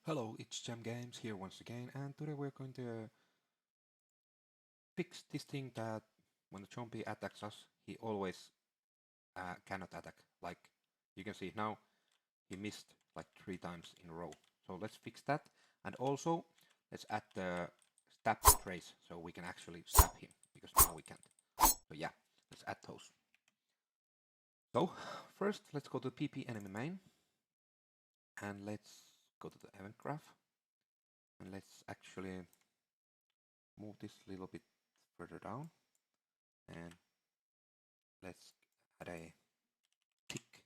Hello, it's Jam Games here once again, and today we're going to fix this thing that when the zombie attacks us, he always cannot attack. Like you can see now, he missed like 3 times in a row. So let's fix that, and also let's add the stab trace so we can actually stab him, because now we can't. So yeah, let's add those. So first let's go to PP enemy main, and let's go to the event graph, and let's actually move this a little bit further down, and let's add a tick,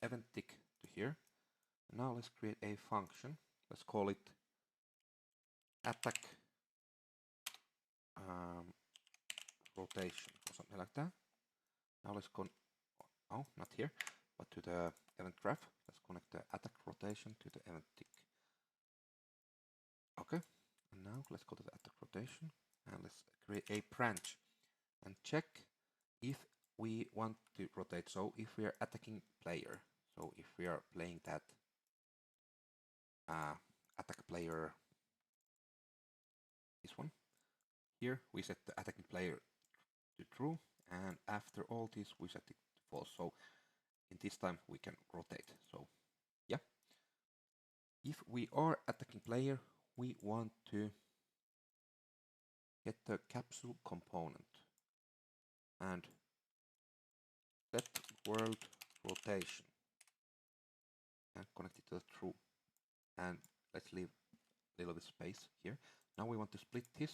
event tick to here. And now let's create a function. Let's call it attack rotation or something like that. Now let's go, oh, not here, but to the event graph. Let's connect the attack rotation to the event tick. Okay, and now let's go to the attack rotation and let's create a branch and check if we want to rotate. So if we are attacking player, so if we are playing that attack player, this one, here we set the attacking player to true, and after all this we set it to false. So in this time we can rotate. So yeah, if we are attacking player, we want to get the capsule component and set world rotation and connect it to the true, and let's leave a little bit space here. Now we want to split this,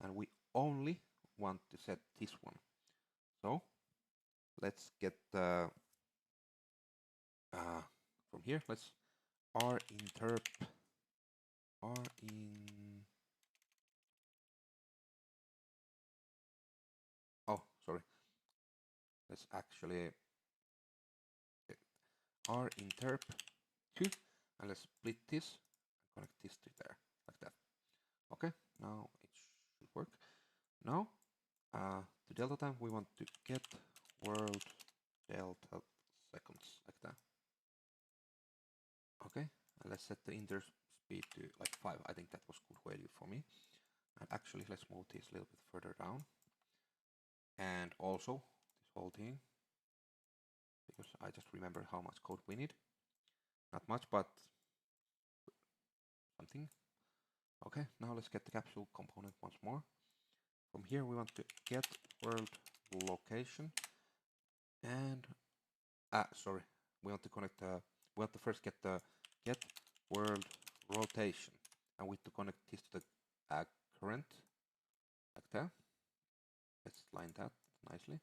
and we only want to set this one. So let's get the from here, let's rinterp oh sorry, let's actually rinterp 2, and let's split this and connect this to there like that. Okay, now it should work. Now to delta time we want to get world delta seconds like that. Okay, and let's set the inter speed to like 5. I think that was good value for me. And actually let's move this a little bit further down, and also this whole thing, because I just remember how much code we need. Not much, but something. Okay, now let's get the capsule component once more. From here we want to get world location, and sorry, we want to connect we want to first get the get world rotation, and we want to connect this to the current like that. Let's line that nicely.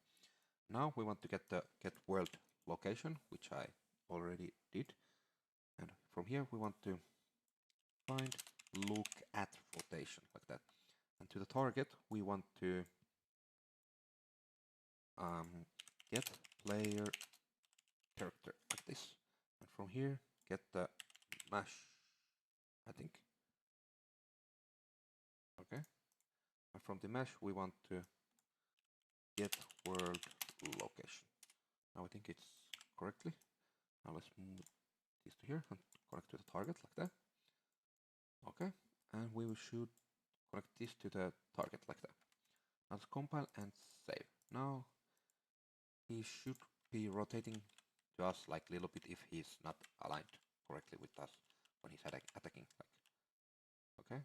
Now we want to get the get world location, which I already did, and from here we want to find look at rotation like that, and to the target we want to get player character like this, and from here get the mesh, I think. Okay, and from the mesh we want to get world location. Now I think it's correctly. Now let's move this to here and connect to the target like that. Okay, and we should connect this to the target like that. Now let's compile and save. Now he should be rotating to us like a little bit if he's not aligned correctly with us when he's attacking. Like, okay,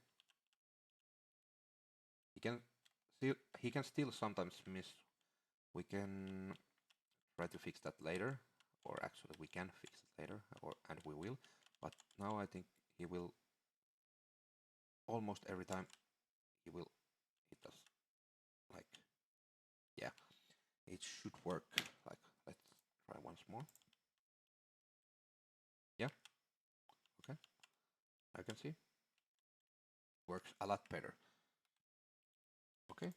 he can still sometimes miss. We can try to fix that later, or actually we can fix it later, and we will. But now I think he will almost every time he will hit us. Like, yeah, it should work. Like, let's try once more. Yeah, okay, I can see. Works a lot better. Okay.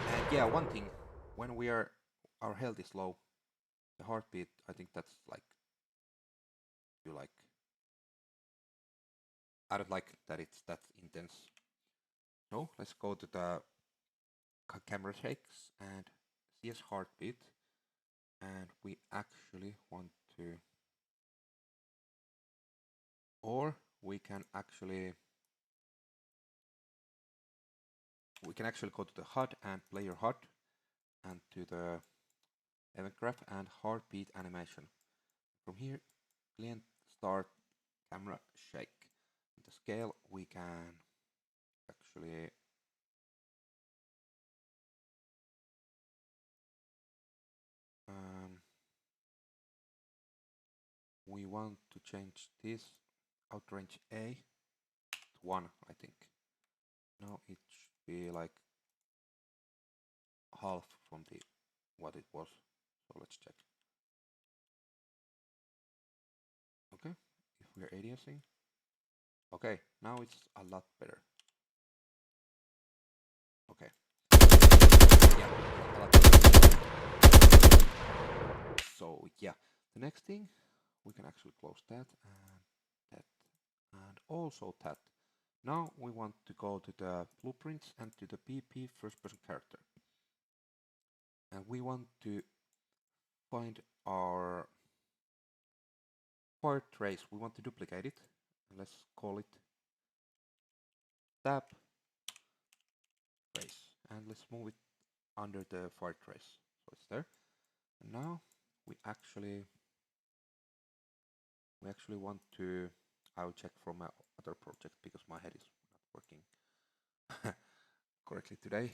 And yeah, one thing, when our health is low, the heartbeat, I think that's like, you like, I don't like that it's that intense. So let's go to the camera shakes and CS heartbeat, and we actually want to we can actually go to the HUD and player HUD and to the event graph and heartbeat animation. From here, client start camera shake. The scale we can actually we want to change this outrange A to 1, I think. Now it should be like half from the what it was. So let's check. Okay, if we're aliasing. Okay, now it's a lot better. Okay. Yeah, a lot better. So yeah, the next thing we can actually close that and also that. Now we want to go to the blueprints and to the PP first person character. And we want to find our fire trace. We want to duplicate it. Let's call it tab trace. And let's move it under the fire trace. So it's there. And now we actually want to, I'll check from my other project because my head is not working correctly today.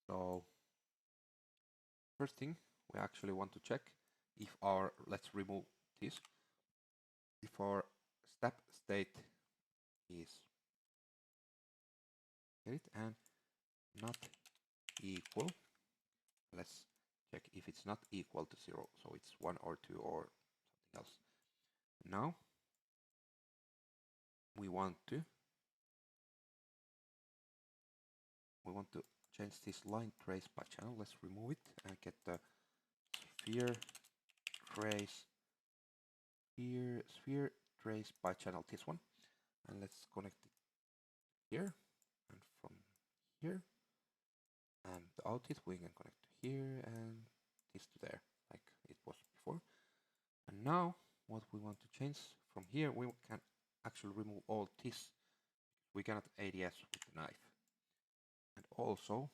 So first thing we actually want to check if our, let's remove this, if our step state is it and not equal. Let's check if it's not equal to 0, so it's 1 or 2 or something else. Now we want to change this line trace by channel. Let's remove it and get the sphere trace by channel, this one, and let's connect it here and from here, and the outlet we can connect to here and this to there like it was before. And now what we want to change from here, we can actually remove all this. We cannot ADS with the knife. And also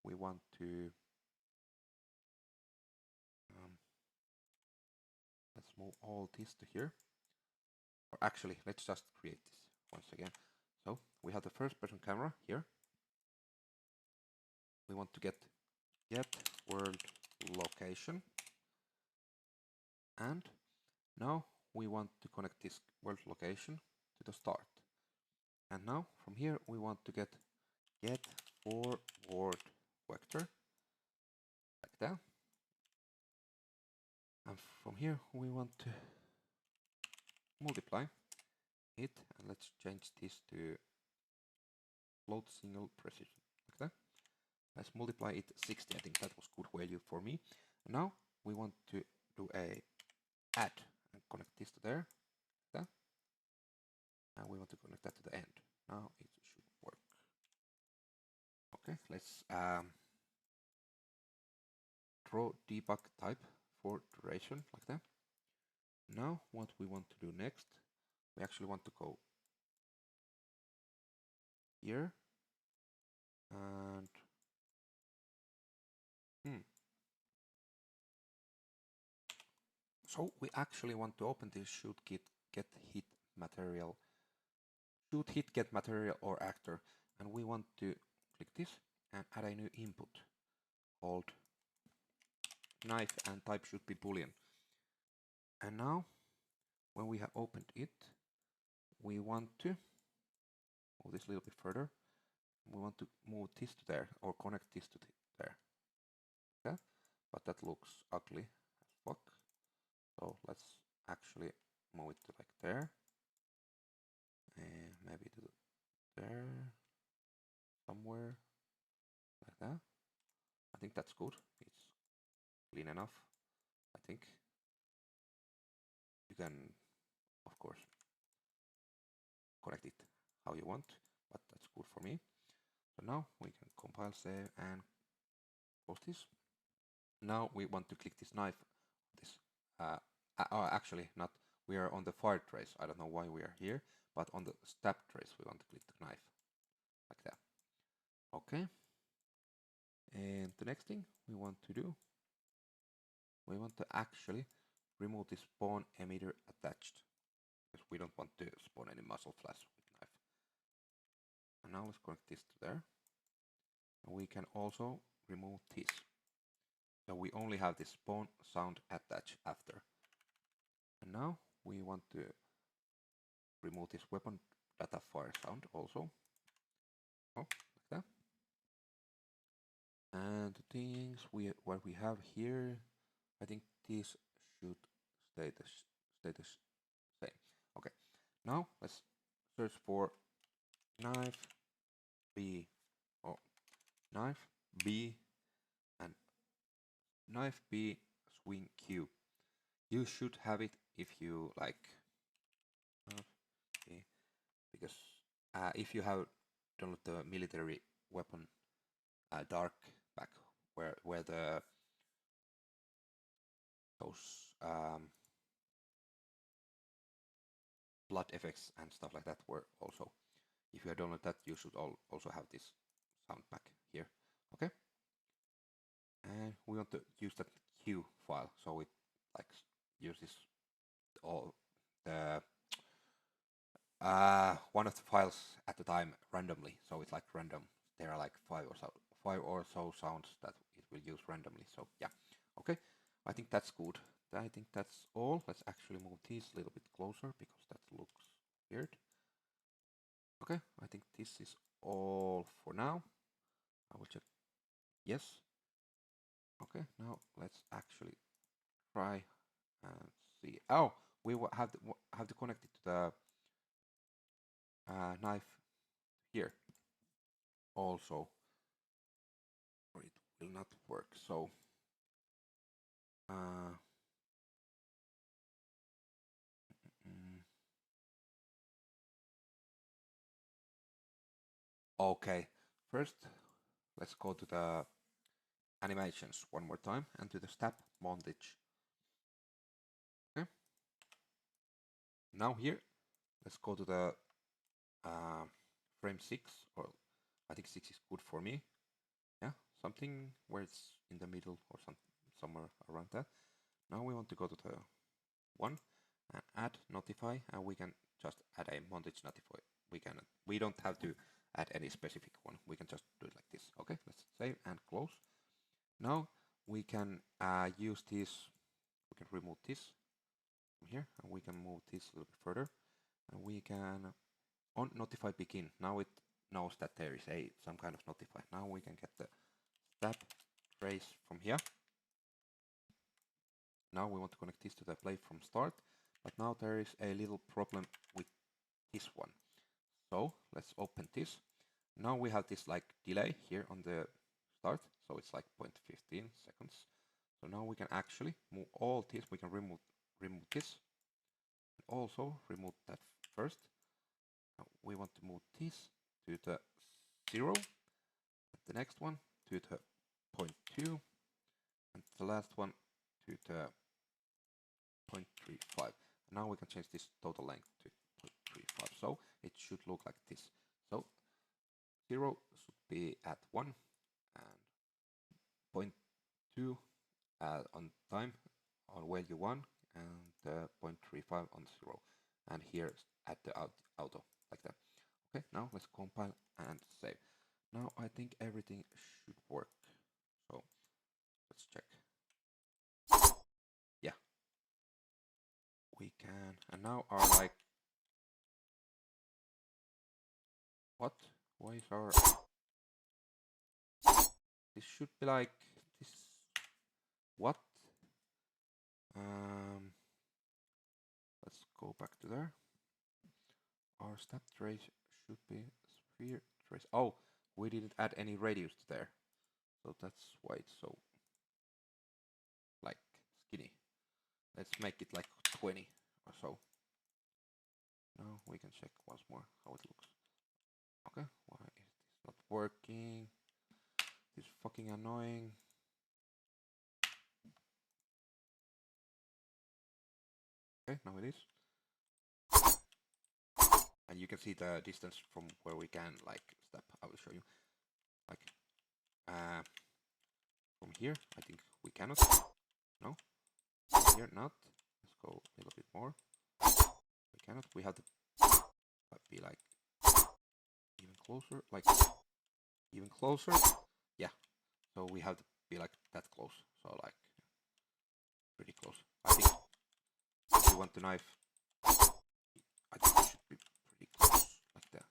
we want to let's move all this to here. Or actually, let's just create this once again. So we have the first person camera here. We want to get world location. And now we want to connect this world location to the start. And now from here we want to get forward vector like that. And from here we want to multiply it, and let's change this to float single precision like that. Let's multiply it 60. I think that was good value for me. And now we want to do a add and connect this to there like that. And we want to connect that to the end. Now it should work. Okay, let's draw debug type for duration like that. Now what we want to do next, we actually want to go here and so we actually want to open this shoot get hit material, shoot hit get material or actor, and we want to click this and add a new input called knife, and type should be boolean. And now when we have opened it, we want to move this a little bit further. We want to move this to there or connect this to there. Okay, but that looks ugly as fuck. So let's actually move it to like there, and maybe to there, somewhere like that. I think that's good. It's clean enough. I think you can, of course, connect it how you want, but that's good for me. So now we can compile, save, and close this. Now we want to click this knife. This actually not. we are on the fire trace. I don't know why we are here, but on the stab trace we want to click the knife like that. Okay. And the next thing we want to do, we want to actually remove the spawn emitter attached, because we don't want to spawn any muzzle flash with knife. And now let's connect this to there. And we can also remove this. So we only have the spawn sound attached after. And now we want to remove this weapon data fire sound also. Oh, like that. And the things what we have here, I think this should stay the same. Okay. Now let's search for knife B, oh, knife B, and knife B swing Q. You should have it if you like knife B, because if you have done the military weapon dark back where the those blood effects and stuff like that were also. If you have done that, you should also have this sound back here. Okay. And we want to use that Q file, so it like uses all the one of the files at the time randomly. So it's like random. There are like five or so sounds that it will use randomly. So yeah, okay. I think that's good. I think that's all. Let's actually move this a little bit closer because that looks weird. Okay, I think this is all for now. I will check. Yes. Okay, now let's actually try and see. Oh, we have to connect it to the knife here also, or it will not work. So okay, first let's go to the animations one more time and to the step montage. Okay. Now here, let's go to the frame 6, or I think 6 is good for me. Yeah, something where it's in the middle or somewhere around that. Now we want to go to the 1 and add notify, and we can just add a montage notify. We don't have to add any specific one. We can just do it like this. Okay, let's save and close. Now we can use this. We can remove this from here, and we can move this a little bit further, and we can on notify begin. Now it knows that there is some kind of notify. Now we can get the stab trace from here. Now we want to connect this to the play from start, but now there is a little problem with this one. So let's open this. Now we have this like delay here on the start, so it's like 0.15 seconds. So now we can actually move all this. We can remove this, and also remove that first. Now we want to move this to the 0, the next one to the 0.2, and the last one to the 0.35. Now we can change this total length to 0.35. So it should look like this. So 0 should be at 1 and 0.2 on time on value 1 and 0.35 on 0. And here at the auto like that. Okay, now let's compile and save. Now I think everything should work. So let's check. Yeah, we can. And now our like, what? Why is our, this should be like this, what? Let's go back to there. Our step trace should be sphere trace. Oh, we didn't add any radius there, so that's why it's so like skinny. Let's make it like 20 or so. Now we can check once more how it looks. Okay, why is this not working? This is fucking annoying. Okay, now it is. and you can see the distance from where we can like step. I will show you. Like from here, I think we cannot. No, here not. Let's go a little bit more. We cannot. We have to be like even closer, like even closer. Yeah. So we have to be like that close. So like pretty close. I think if you want the knife, I think it should be pretty close like that.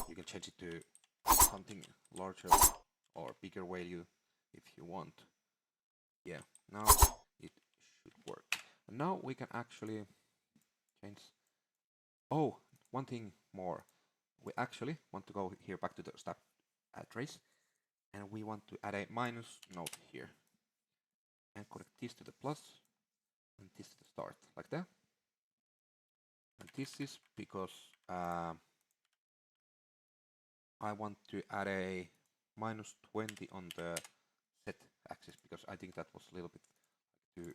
You can change it to something larger or bigger value if you want. Yeah, now it should work. And now we can actually change. Oh, one thing more. We actually want to go here back to the step trace, and we want to add a minus note here and connect this to the plus and this to the start, like that. And this is because I want to add a minus 20 on the Z axis because I think that was a little bit too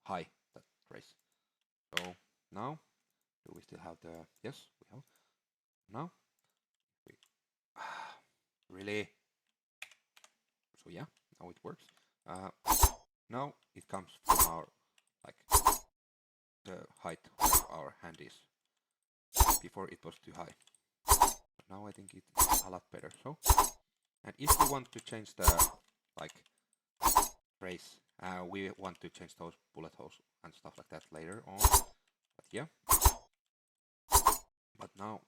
high, that trace. So now, do we still have the, yes, we have. Now, we, really, so yeah, now it works. Now it comes from our, like, the height where our hand is. Before it was too high. But now I think it is a lot better. So, and if you want to change the, like, trace, we want to change those bullet holes and stuff like that later on. But yeah. But now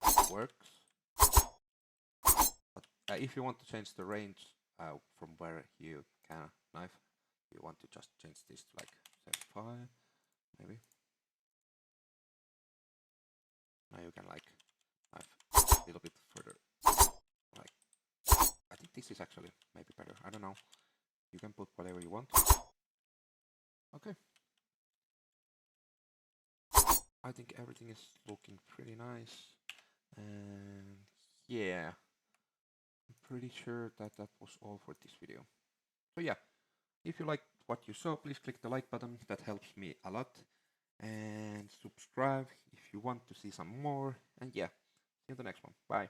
it works. But if you want to change the range from where you can knife, you want to just change this to like 75, maybe. Now you can like knife a little bit further. Like, I think this is actually maybe better. I don't know. You can put whatever you want. Okay. I think everything is looking pretty nice. And yeah, I'm pretty sure that that was all for this video. So yeah, if you liked what you saw, please click the like button. That helps me a lot. And subscribe if you want to see some more. And yeah, see you in the next one. Bye.